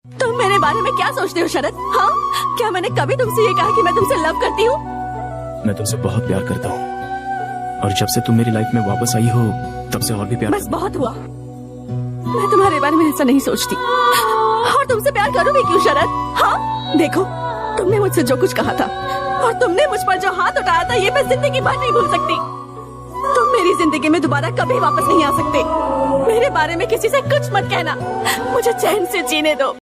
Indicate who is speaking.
Speaker 1: तुम मेरे बारे में क्या सोचते हो शरद? हाँ, क्या मैंने कभी तुमसे ये कहा कि मैं तुमसे लव करती हूँ?
Speaker 2: मैं तुमसे बहुत प्यार करता हूँ और जब से तुम मेरी लाइफ में वापस आई हो तब से और भी प्यार।
Speaker 1: बस बहुत हुआ, मैं तुम्हारे बारे में ऐसा नहीं सोचती और तुमसे प्यार करूंगी क्यों शरद? हाँ देखो, तुमने मुझसे जो कुछ कहा था और तुमने मुझ पर जो हाथ उठाया था ये मैं जिंदगी भर नहीं भूल सकती। तुम मेरी जिंदगी में दोबारा कभी वापस नहीं आ सकते। मेरे बारे में किसी से कुछ मत कहना, मुझे चैन से जीने दो।